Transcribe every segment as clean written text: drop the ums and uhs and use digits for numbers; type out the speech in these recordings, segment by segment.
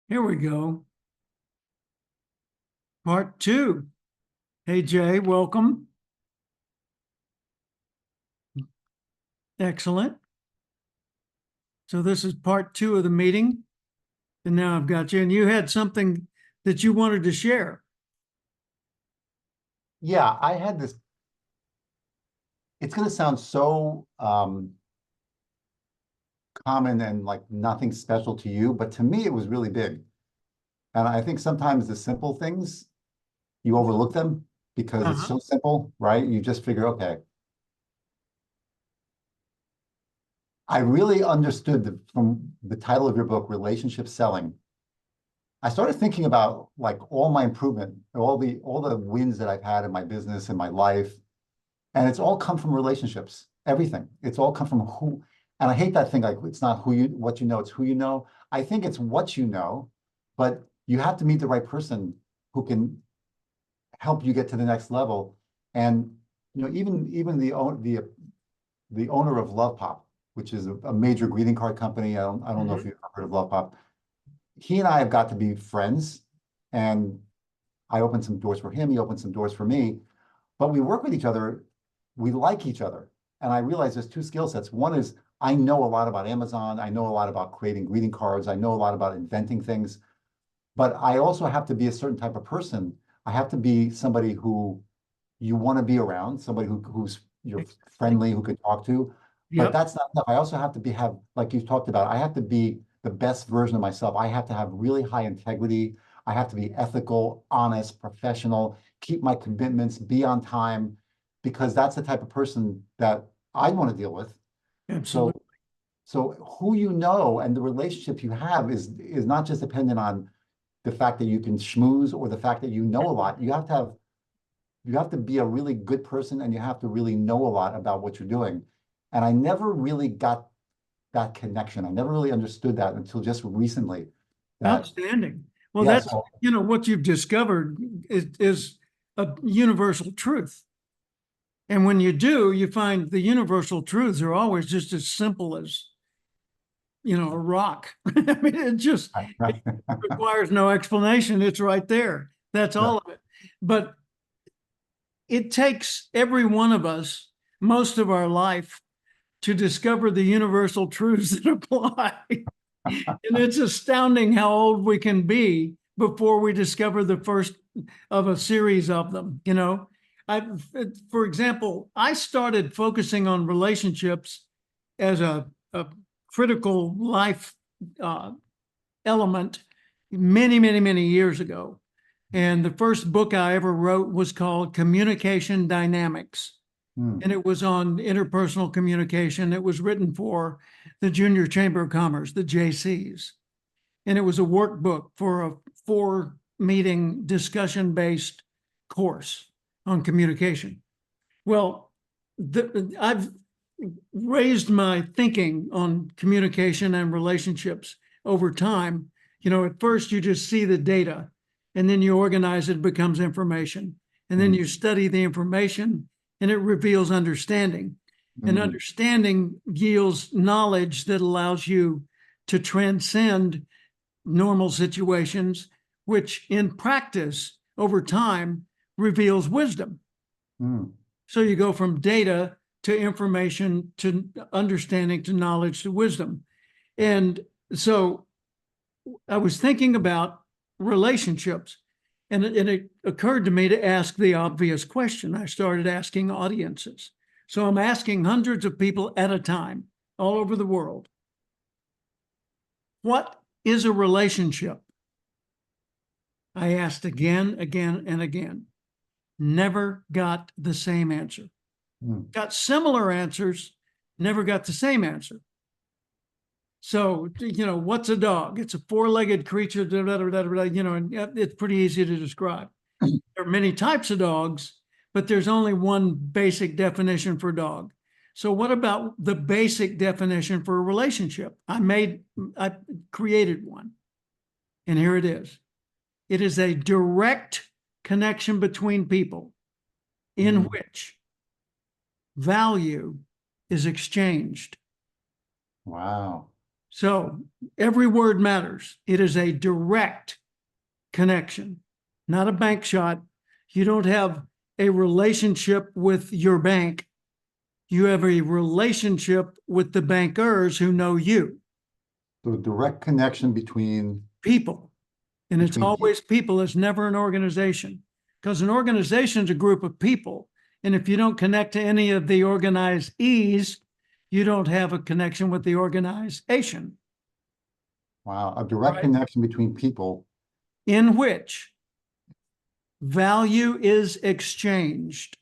Here we go. Part two. Hey, Jay, welcome. Excellent. So this is part two of the meeting. And now I've got you. And you had something that you wanted to share. Yeah, I had this. It's going to sound so common and like nothing special to you, but to me, it was really big. And I think sometimes the simple things, you overlook them because it's Uh-huh. so simple, right? You just figure, okay, I really understood from the title of your book, Relationship Selling. I started thinking about like all my improvement, all the wins that I've had in my business and my life. And it's all come from relationships, everything. It's all come from who, and I hate that thing, like it's not what you know, it's who you know. I think it's what you know, but you have to meet the right person who can help you get to the next level. And even the owner of Love Pop, which is a major greeting card company. I don't know if Mhm. you've heard of Love Pop. He and I have got to be friends, and I opened some doors for him. He opened some doors for me, but we work with each other. We like each other. And I realize there's two skill sets. One is I know a lot about Amazon. I know a lot about creating greeting cards. I know a lot about inventing things, but I also have to be a certain type of person. I have to be somebody who you want to be around, somebody who's you're Exactly. friendly, who can talk to. But Yep. that's not enough. I also have to have, like you talked about, I have to be the best version of myself. I have to have really high integrity. I have to be ethical, honest, professional, keep my commitments, be on time, because that's the type of person that I want to deal with. So, Absolutely. so who you know and the relationship you have is not just dependent on the fact that you can schmooze or the fact that you know a lot. You have to be a really good person and you have to really know a lot about what you're doing. And I never really got that connection. I never really understood that until just recently. That, Outstanding. Well, yeah, that's, so what you've discovered is a universal truth. And when you do, you find the universal truths are always just as simple as, a rock. I mean, it requires no explanation. It's right there. That's yeah. all of it. But it takes every one of us most of our life to discover the universal truths that apply. And it's astounding how old we can be before we discover the first of a series of them. I, for example, I started focusing on relationships as a critical life uh, element many, many, many years ago. And the first book I ever wrote was called Communication Dynamics. Hmm. And it was on interpersonal communication. It was written for the Junior Chamber of Commerce, the JCs. And it was a workbook for a 4 meeting discussion based course on communication. Well, I've raised my thinking on communication and relationships over time. At first you just see the data and then you organize it, it becomes information. And then Hmm. you study the information and it reveals understanding. And Hmm. understanding yields knowledge that allows you to transcend normal situations, which in practice over time reveals wisdom. Hmm. So you go from data to information to understanding to knowledge to wisdom. And so I was thinking about relationships, and it occurred to me to ask the obvious question. I started asking audiences. So I'm asking hundreds of people at a time all over the world, what is a relationship? I asked again, again, and again. Never got the same answer. Hmm. Got similar answers, never got the same answer. So, what's a dog? It's a four-legged creature, and it's pretty easy to describe. There are many types of dogs, but there's only one basic definition for dog. So what about the basic definition for a relationship? I created one, and here it is. It is a direct connection between people in Hmm. which value is exchanged. Wow. So every word matters. It is a direct connection, not a bank shot. You don't have a relationship with your bank. You have a relationship with the bankers who know you. So a direct connection between People. And it's Between always people. It's never an organization, because an organization is a group of people. And if you don't connect to any of the organizees, you don't have a connection with the organization, wow, a direct Right. connection between people. in which value is exchanged.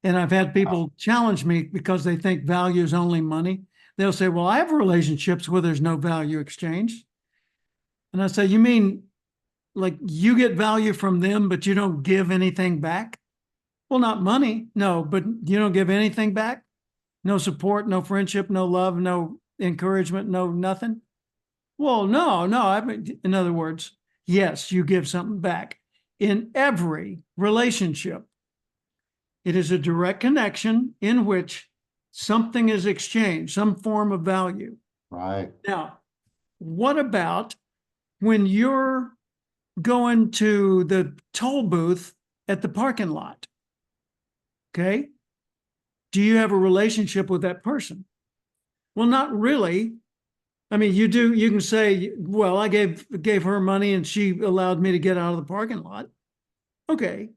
And I've had people challenge me because they think value is only money. They'll say, well, I have relationships where there's no value exchange. And I say, you mean like you get value from them, but you don't give anything back? Well, not money, no, but you don't give anything back? No support, no friendship, no love, no encouragement, no nothing? Well, no. I mean, in other words, yes, you give something back. In every relationship, it is a direct connection in which something is exchanged, some form of value. Right. Now, what about when you're going to the toll booth at the parking lot? Okay. Do you have a relationship with that person? Well, not really. I mean, you do, you can say, well, I gave her money and she allowed me to get out of the parking lot. Okay.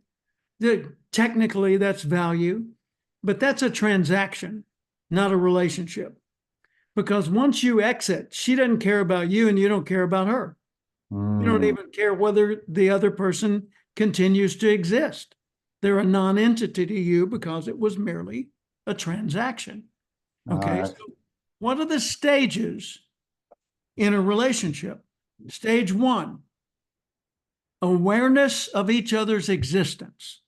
Technically, that's value, but that's a transaction, not a relationship. Because once you exit, she doesn't care about you and you don't care about her. You don't Mm, even care whether the other person continues to exist. They're a non-entity to you because it was merely a transaction. Okay. right. So what are the stages in a relationship? Stage one, awareness of each other's existence.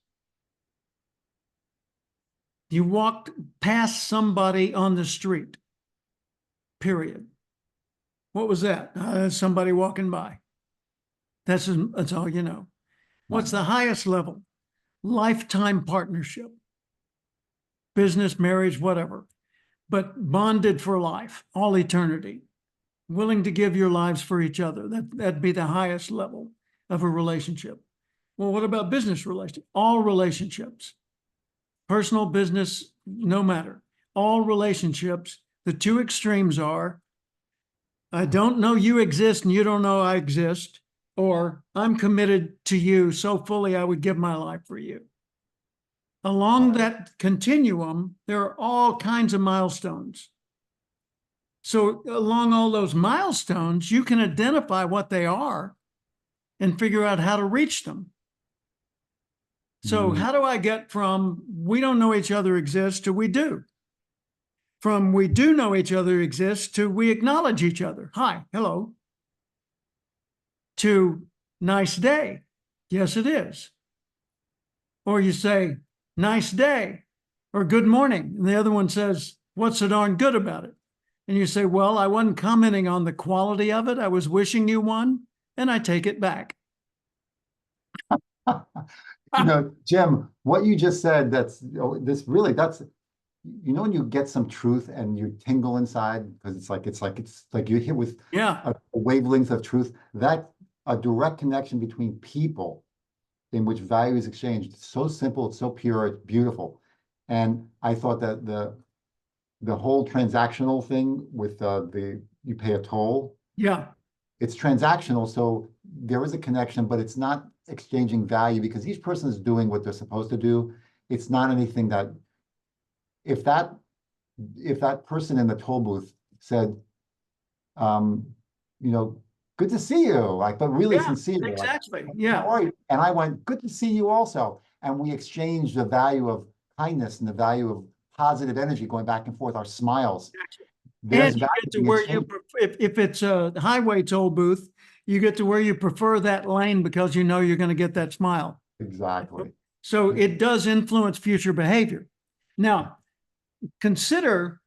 You walked past somebody on the street, period. What was that? Somebody walking by. That's all you know. What's the highest level? Lifetime partnership, business, marriage, whatever, but bonded for life, all eternity, willing to give your lives for each other. That'd be the highest level of a relationship. Well, what about business relationships? All relationships, personal, business, no matter. All relationships, the two extremes are, I don't know you exist and you don't know I exist, or I'm committed to you so fully I would give my life for you. Along that continuum, there are all kinds of milestones. So along all those milestones, you can identify what they are and figure out how to reach them. So how do I get from we don't know each other exists to we do? From we do know each other exists to we acknowledge each other. Hi, hello. To nice day. Yes, it is. Or you say, nice day, or good morning. And the other one says, what's so darn good about it? And you say, well, I wasn't commenting on the quality of it. I was wishing you one, and I take it back. You know, Jim, what you just said, that's this really, that's, you know, when you get some truth and you tingle inside because it's like you're hit with Yeah. a wavelength of truth, that a direct connection between people in which value is exchanged. It's so simple, it's so pure, it's beautiful. And I thought that the whole transactional thing with you pay a toll, Yeah. it's transactional, so there is a connection, but it's not exchanging value because each person is doing what they're supposed to do. It's not anything that if that person in the toll booth said, you know, good to see you, like, but really Yeah, sincere, like, exactly. how Yeah. are you? And I went, good to see you also. And we exchanged the value of kindness and the value of positive energy going back and forth, our smiles. There's And you value get to being where you, exchanged. if it's a highway toll booth, you get to where you prefer that lane because you know you're going to get that smile. Exactly. So it does influence future behavior. Now, consider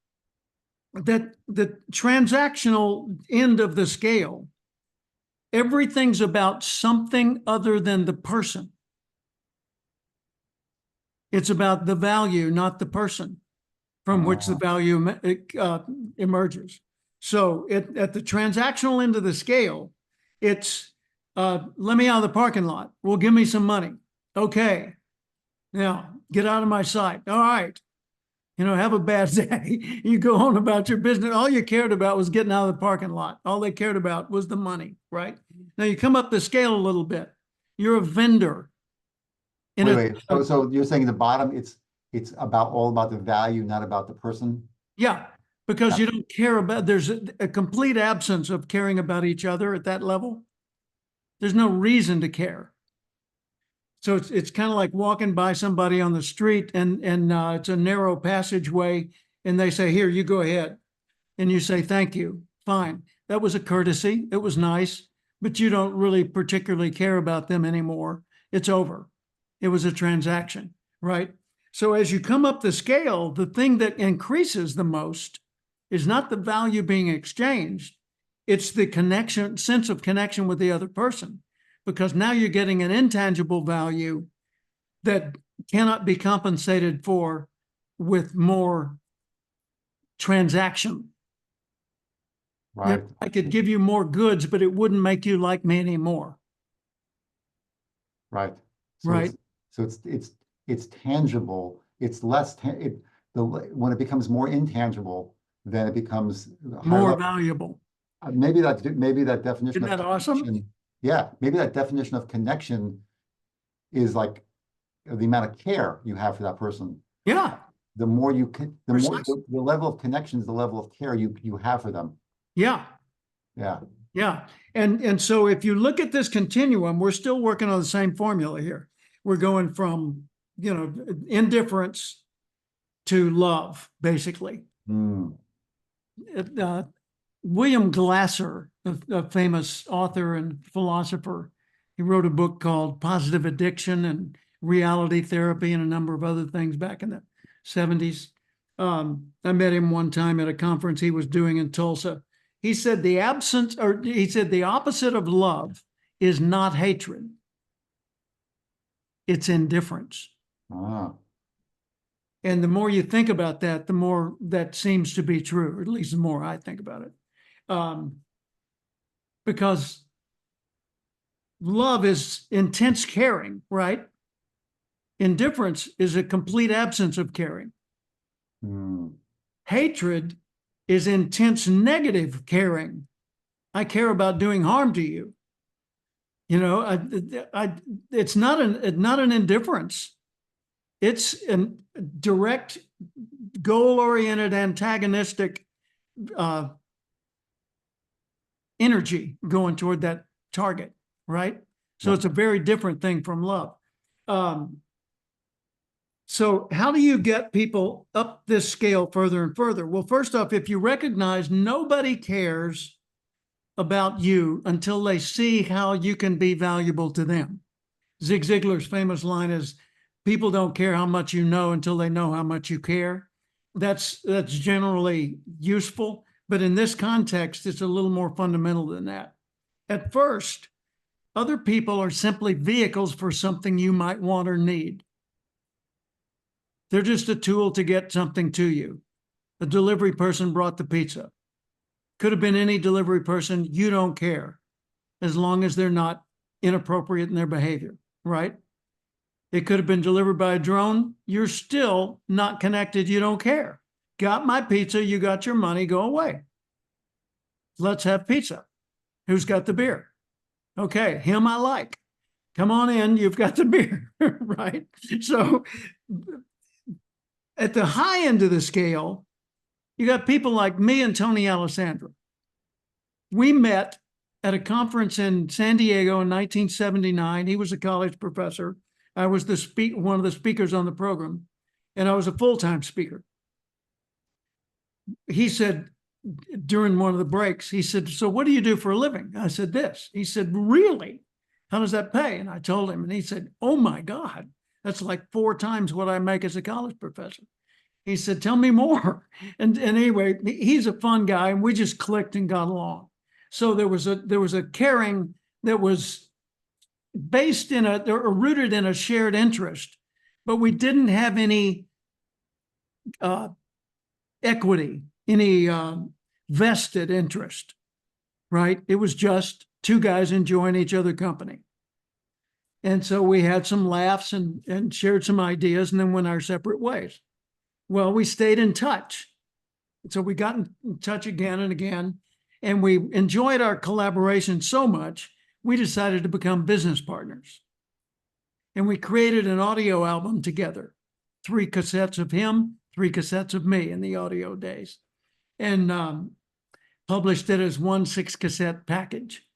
that the transactional end of the scale, everything's about something other than the person. It's about the value, not the person. from which the value emerges. So at the transactional end of the scale, it's let me out of the parking lot. Well, give me some money. Okay. Now get out of my sight. All right. Have a bad day. You go on about your business. All you cared about was getting out of the parking lot. All they cared about was the money, right? Now you come up the scale a little bit. You're a vendor. Wait. So you're saying the bottom, it's all about the value, not about the person? Yeah, because you don't care about, there's a complete absence of caring about each other at that level. There's no reason to care. So it's kind of like walking by somebody on the street and it's a narrow passageway and they say, here, you go ahead. And you say, thank you. Fine. That was a courtesy. It was nice, but you don't really particularly care about them anymore. It's over. It was a transaction, right? So as you come up the scale, the thing that increases the most is not the value being exchanged. It's the connection, sense of connection with the other person. Because now you're getting an intangible value that cannot be compensated for with more transaction. Right. I could give you more goods, but it wouldn't make you like me anymore. Right. So right. It's tangible. It's less, when it becomes more intangible, then it becomes more valuable. Maybe that definition. Isn't that awesome? Yeah, maybe that definition of connection is like the amount of care you have for that person. Yeah. The more you can, the level of connection is the level of care you have for them. Yeah. Yeah. Yeah. And so if you look at this continuum, we're still working on the same formula here. We're going from, indifference to love, basically. William Glasser, a famous author and philosopher, he wrote a book called Positive Addiction and Reality Therapy and a number of other things back in the 70s. I met him one time at a conference he was doing in Tulsa. He said the opposite of love is not hatred. It's indifference. And the more you think about that, the more that seems to be true, or at least the more I think about it. Because love is intense caring, right? Indifference is a complete absence of caring. Hatred is intense negative caring. I care about doing harm to you. It's not an indifference. It's a direct, goal-oriented, antagonistic energy going toward that target, right? So it's a very different thing from love. So how do you get people up this scale further and further? Well, first off, if you recognize nobody cares about you until they see how you can be valuable to them. Zig Ziglar's famous line is, people don't care how much you know until they know how much you care. That's generally useful, but in this context, it's a little more fundamental than that. At first, other people are simply vehicles for something you might want or need. They're just a tool to get something to you. A delivery person brought the pizza. Could have been any delivery person. You don't care as long as they're not inappropriate in their behavior, right? It could have been delivered by a drone. You're still not connected. You don't care. Got my pizza. You got your money. Go away. Let's have pizza. Who's got the beer? Okay, him I like. Come on in. You've got the beer, right? So at the high end of the scale, you got people like me and Tony Alessandra. We met at a conference in San Diego in 1979. He was a college professor. I was one of the speakers on the program, and I was a full-time speaker. He said, during one of the breaks, he said, so what do you do for a living? I said, this. He said, really? How does that pay? And I told him, and he said, oh my God, that's like 4 times what I make as a college professor. He said, tell me more. And anyway, he's a fun guy, and we just clicked and got along. So there was a caring that was based in or rooted in a shared interest, but we didn't have any equity, any vested interest, right? It was just two guys enjoying each other's company. And so we had some laughs and shared some ideas and then went our separate ways. Well, we stayed in touch. So we got in touch again and again, and we enjoyed our collaboration so much, we decided to become business partners. And we created an audio album together, 3 cassettes of him, 3 cassettes of me in the audio days, and published it as one 6-cassette package.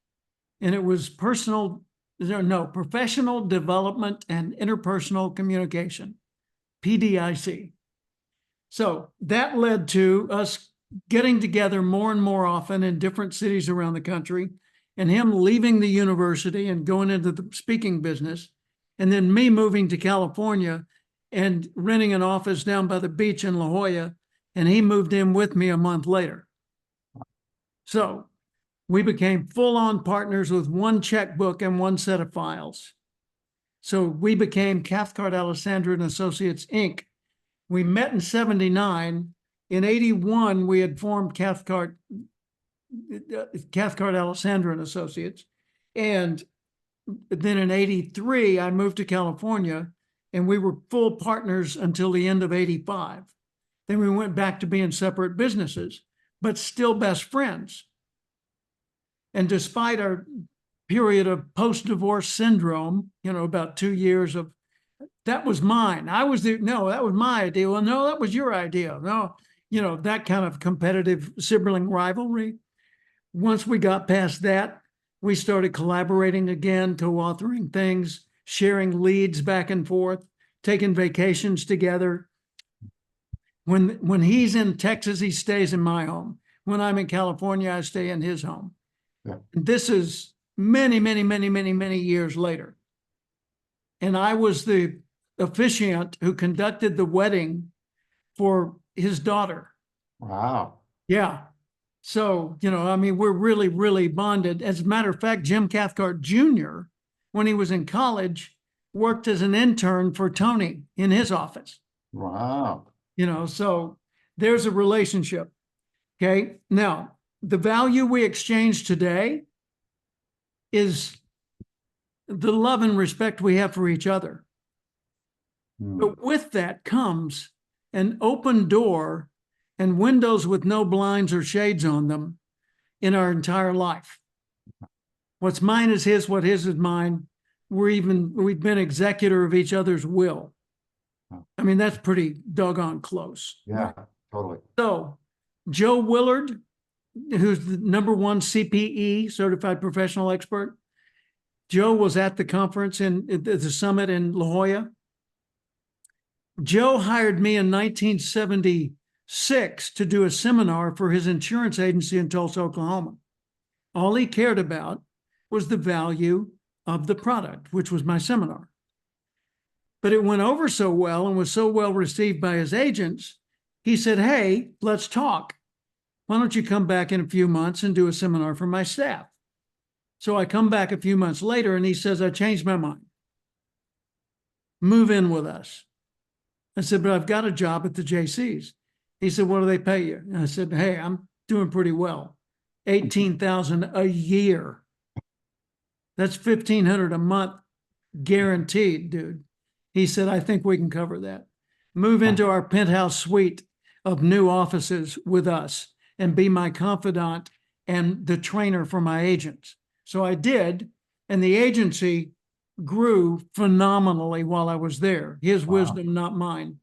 And it was professional development and interpersonal communication, PDIC. So that led to us getting together more and more often in different cities around the country, and him leaving the university and going into the speaking business, and then me moving to California and renting an office down by the beach in La Jolla, and he moved in with me a month later. So we became full-on partners with one checkbook and one set of files. So we became Cathcart Alessandra and Associates, Inc. We met in 79. In 81, we had formed Cathcart Alessandra and Associates. And then in 83, I moved to California, and we were full partners until the end of 85. Then we went back to being separate businesses, but still best friends. And despite our period of post-divorce syndrome, about 2 years of, that was mine. That was my idea. Well, no, that was your idea. No, that kind of competitive sibling rivalry. Once we got past that, we started collaborating again, co-authoring things, sharing leads back and forth, taking vacations together. When he's in Texas, he stays in my home. When I'm in California, I stay in his home. Yeah. This is many, many, many, many, many years later. And I was the officiant who conducted the wedding for his daughter. Wow. Yeah. So, we're really, really bonded. As a matter of fact, Jim Cathcart Jr., when he was in college, worked as an intern for Tony in his office. Wow. So there's a relationship. Okay. Now, the value we exchange today is the love and respect we have for each other. But with that comes an open door and windows with no blinds or shades on them in our entire life. What's mine is his, what his is mine. We've been executor of each other's will. That's pretty doggone close. Yeah, totally. So Joe Willard, who's the #1 CPE, certified professional expert. Joe was at the conference at the summit in La Jolla. Joe hired me in 1976 to do a seminar for his insurance agency in Tulsa, Oklahoma. All he cared about was the value of the product, which was my seminar. But it went over so well and was so well received by his agents, he said, "Hey, let's talk. Why don't you come back in a few months and do a seminar for my staff?" So I come back a few months later and he says, "I changed my mind. Move in with us." I said, "But I've got a job at the JCs." He said, "What do they pay you?" And I said, "Hey, I'm doing pretty well. $18,000 a year. That's $1,500 a month guaranteed, dude." He said, "I think we can cover that. Move into our penthouse suite of new offices with us and be my confidant and the trainer for my agents." So I did, and the agency grew phenomenally while I was there. His wisdom, not mine.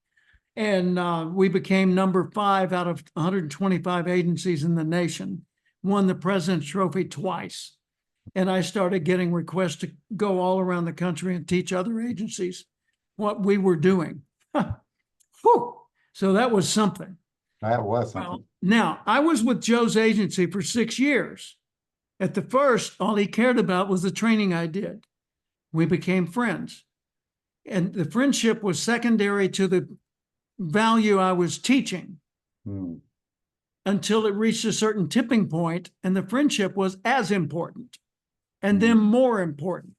And we became #5 out of 125 agencies in the nation, won the President's Trophy twice. And I started getting requests to go all around the country and teach other agencies what we were doing. Whew. So that was something. That was something. Well, now, I was with Joe's agency for 6 years. At the first, all he cared about was the training I did. We became friends. And the friendship was secondary to the value I was teaching until it reached a certain tipping point, and the friendship was as important and then more important.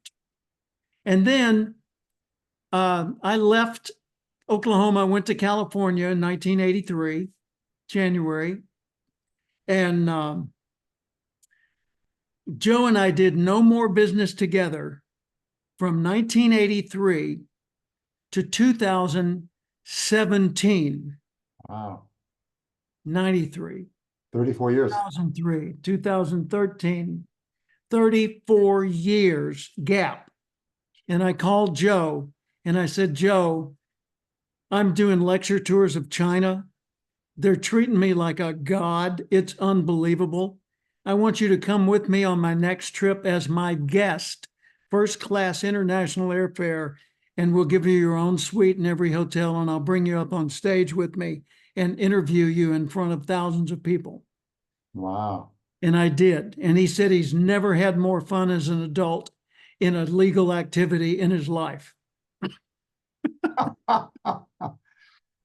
And then I left Oklahoma, went to California in 1983, January. And Joe and I did no more business together from 1983 to 2017, Wow. 93, 34 years. 2003, 2013, 34 years gap. And I called Joe and I said, Joe, I'm doing lecture tours of China. They're treating me like a god. It's unbelievable. I want you to come with me on my next trip as my guest, first class international airfare, and we'll give you your own suite in every hotel, and I'll bring you up on stage with me and interview you in front of thousands of people. Wow. And I did. And he said he's never had more fun as an adult in a legal activity in his life.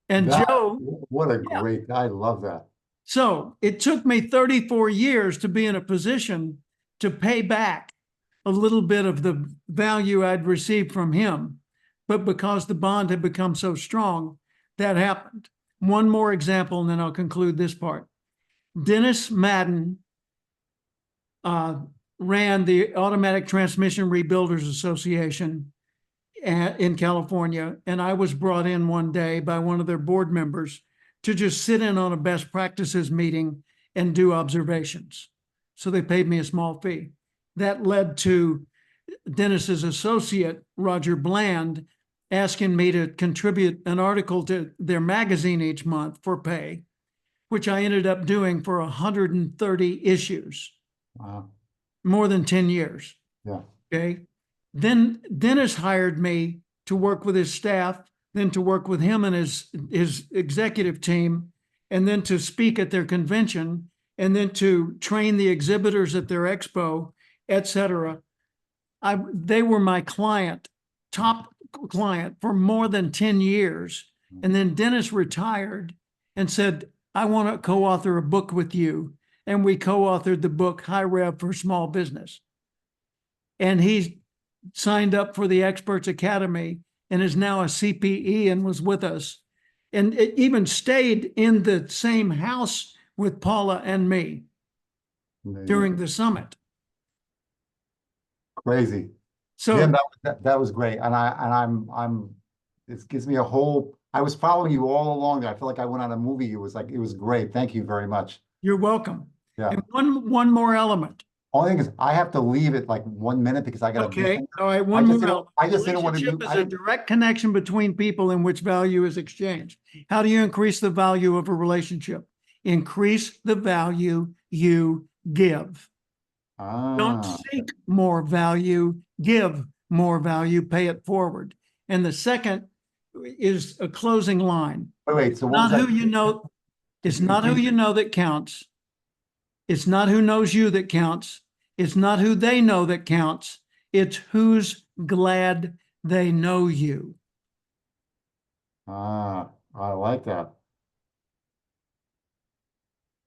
And Joe, What a yeah. great, I love that. So it took me 34 years to be in a position to pay back a little bit of the value I'd received from him. But because the bond had become so strong, that happened. One more example, and then I'll conclude this part. Dennis Madden ran the Automatic Transmission Rebuilders Association in California, and I was brought in one day by one of their board members to just sit in on a best practices meeting and do observations. So they paid me a small fee. That led to Dennis's associate, Roger Bland, asking me to contribute an article to their magazine each month for pay, which I ended up doing for 130 issues. Wow. More than 10 years. Yeah. Okay. Then Dennis hired me to work with his staff, then to work with him and his executive team, and then to speak at their convention, and then to train the exhibitors at their expo, et cetera. They were my client, top client for more than 10 years. And then Dennis retired and said, I want to co-author a book with you. And we co-authored the book High Rev for Small Business. And he signed up for the Experts Academy and is now a CPE and was with us. And it even stayed in the same house with Paula and me during the summit. Crazy. So Jim, that was great. And it gives me a whole, I was following you all along there. I feel like I went on a movie. It was great. Thank you very much. you're welcome. Yeah. And one more element. Only thing is I have to leave it like 1 minute because I got to Okay. All right. One more element. I just didn't want to Relationship is a direct connection between people in which value is exchanged. How do you increase the value of a relationship? Increase the value you give. Don't seek more value, give more value, pay it forward. And the second is a closing line. Wait, so Not who you know. It's not who you know that counts. It's not who knows you that counts. It's not who they know that counts. It's who's glad they know you. I like that.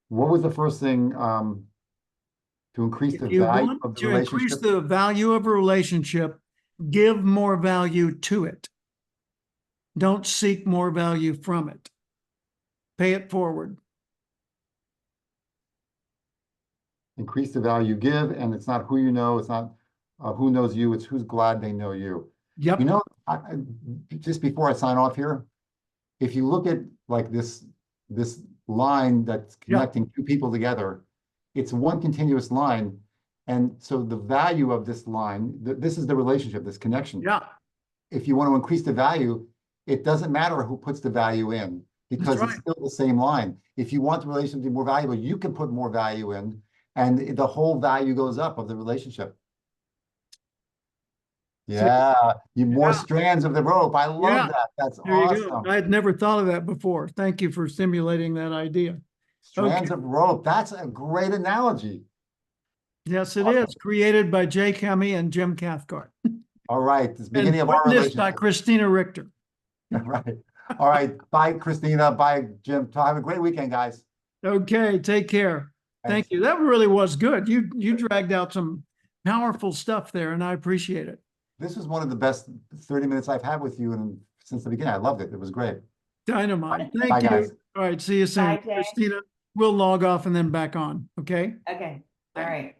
What was the first thing to increase the If you value want of the to increase relationship? the value of a relationship, give more value to it. Don't seek more value from it. Pay it forward. Increase the value you give, and it's not who you know, it's not who knows you, it's who's glad they know you. Yep. You know, just before I sign off here, if you look at like this line that's connecting two people together, it's one continuous line. And so the value of this line, this is the relationship, this connection. Yeah. If you want to increase the value, it doesn't matter who puts the value in because it's still the same line. If you want the relationship to be more valuable, you can put more value in and the whole value goes up of the relationship. Yeah, you more strands of the rope. I love that. That's awesome. I had never thought of that before. Thank you for stimulating that idea. Strands of rope. That's a great analogy. Yes, it is. Created by Jay Kemi and Jim Cathcart. All right. It's the beginning of our relationship. By Christina Richter. Right. All right. Bye, Christina. Bye, Jim. Have a great weekend, guys. Okay. Take care. Thank you. That really was good. You dragged out some powerful stuff there, and I appreciate it. This was one of the best 30 minutes I've had with you since the beginning. I loved it. It was great. Dynamite. Bye, Thank you. guys. All right, see you soon. Bye, Jay. Christina, we'll log off and then back on, okay? Okay, all right.